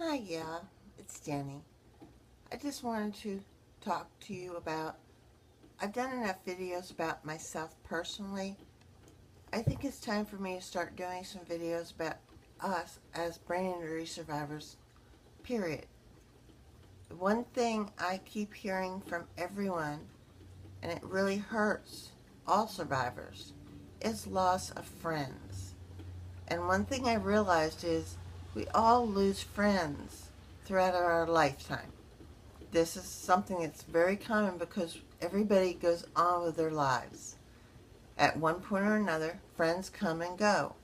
Hi, yeah, it's Jenny. I just wanted to talk to you about. I've done enough videos about myself personally. I think it's time for me to start doing some videos about us as brain injury survivors, period. One thing I keep hearing from everyone, and it really hurts all survivors, is loss of friends. And one thing I realized is we all lose friends throughout our lifetime. This is something that's very common because everybody goes on with their lives. At one point or another, friends come and go.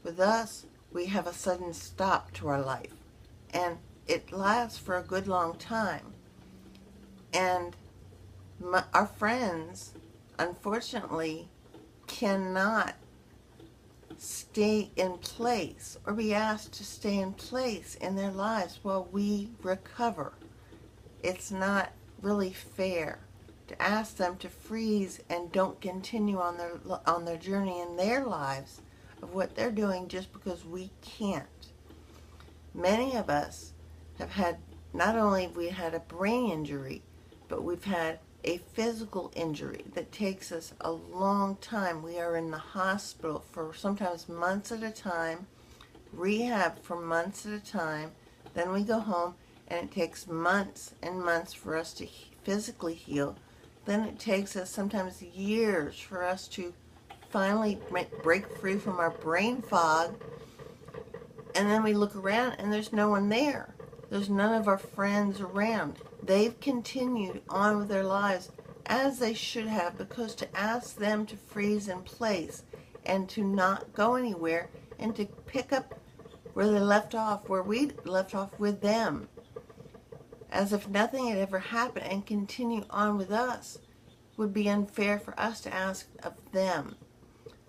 With us, we have a sudden stop to our life, and it lasts for a good long time. And our friends, unfortunately, cannot stay in place or be asked to stay in place in their lives while we recover. It's not really fair to ask them to freeze and don't continue on their journey in their lives of what they're doing just because we can't. Many of us have had, not only have we had a brain injury, but we've had a physical injury that takes us a long time. We are in the hospital for sometimes months at a time, rehab for months at a time, then we go home and it takes months and months for us to physically heal. Then it takes us sometimes years for us to finally break free from our brain fog. And then we look around and there's no one there. There's none of our friends around. They've continued on with their lives as they should have, because to ask them to freeze in place and to not go anywhere and to pick up where they left off, where we left off with them, as if nothing had ever happened, and continue on with us, would be unfair for us to ask of them.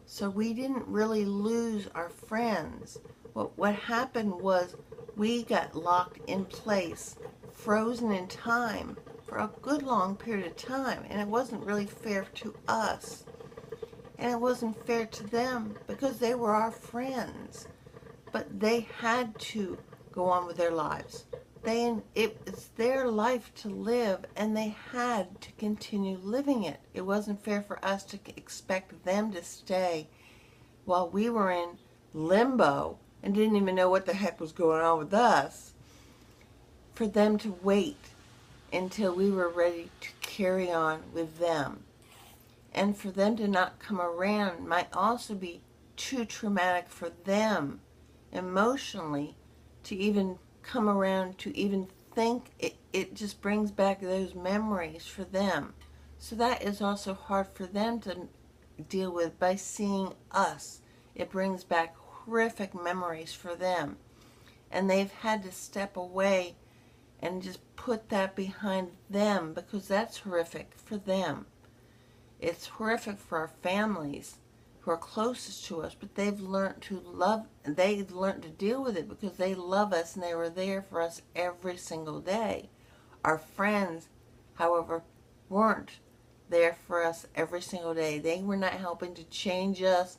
So we didn't really lose our friends. What happened was we got locked in place, frozen in time for a good long period of time, and it wasn't really fair to us. And it wasn't fair to them because they were our friends. But they had to go on with their lives. It's their life to live, and they had to continue living it. It wasn't fair for us to expect them to stay while we were in limbo and didn't even know what the heck was going on with us, for them to wait until we were ready to carry on with them. And for them to not come around might also be too traumatic for them emotionally to even come around, to even think. It just brings back those memories for them. So that is also hard for them to deal with by seeing us. It brings back horrific memories for them. And they've had to step away and just put that behind them, because that's horrific for them. It's horrific for our families who are closest to us, but they've learned to deal with it because they love us and they were there for us every single day. Our friends, however, weren't there for us every single day. They were not helping to change us,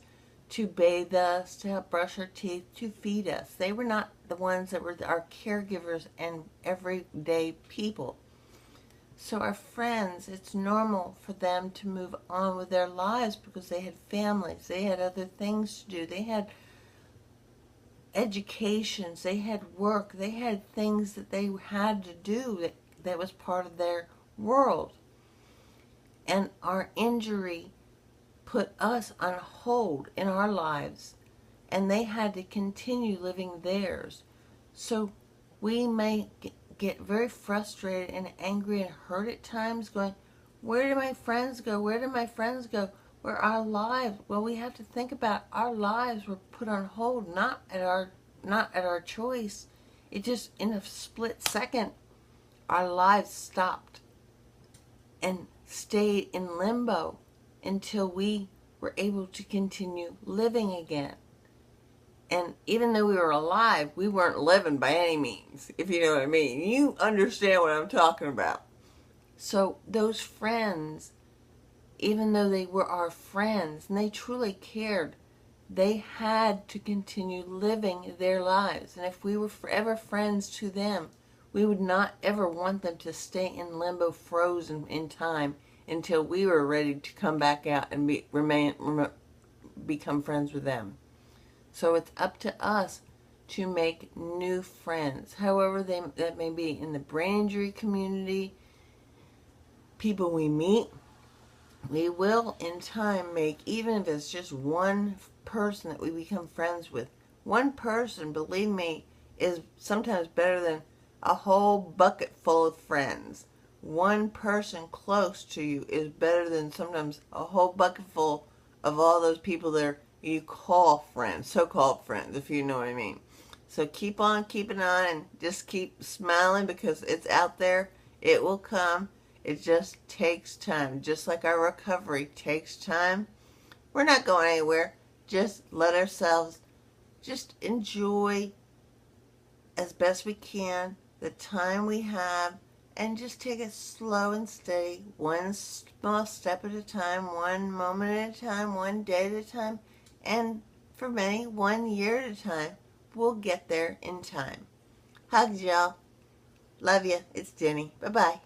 to bathe us, to help brush our teeth, to feed us. They were not the ones that were our caregivers and everyday people. So our friends, it's normal for them to move on with their lives because they had families, they had other things to do, they had educations, they had work, they had things that they had to do that was part of their world. And our injury put us on hold in our lives, and they had to continue living theirs. So we may get very frustrated and angry and hurt at times, going, where do my friends go? Where do my friends go? Where our lives? Well, we have to think about our lives were put on hold, not at our choice. It just, in a split second, our lives stopped and stayed in limbo until we were able to continue living again. And even though we were alive, we weren't living by any means, if you know what I mean. You understand what I'm talking about. So those friends, even though they were our friends and they truly cared, They had to continue living their lives. And if we were forever friends to them, we would not ever want them to stay in limbo, frozen in time, until we were ready to come back out and become friends with them. So it's up to us to make new friends, however that may be, in the brain injury community, people we meet. We will, in time, make, even if it's just one person that we become friends with. One person, believe me, is sometimes better than a whole bucket full of friends. One person close to you is better than sometimes a whole bucket full of all those people that you call friends, so-called friends, if you know what I mean. So keep on keeping on and just keep smiling, because it's out there. It will come. It just takes time. Just like our recovery takes time. We're not going anywhere. Just let ourselves just enjoy as best we can the time we have, and just take it slow and steady, one small step at a time, one moment at a time, one day at a time, and for many, 1 year at a time. We'll get there in time. Hugs, y'all. Love you. It's Jenny. Bye-bye.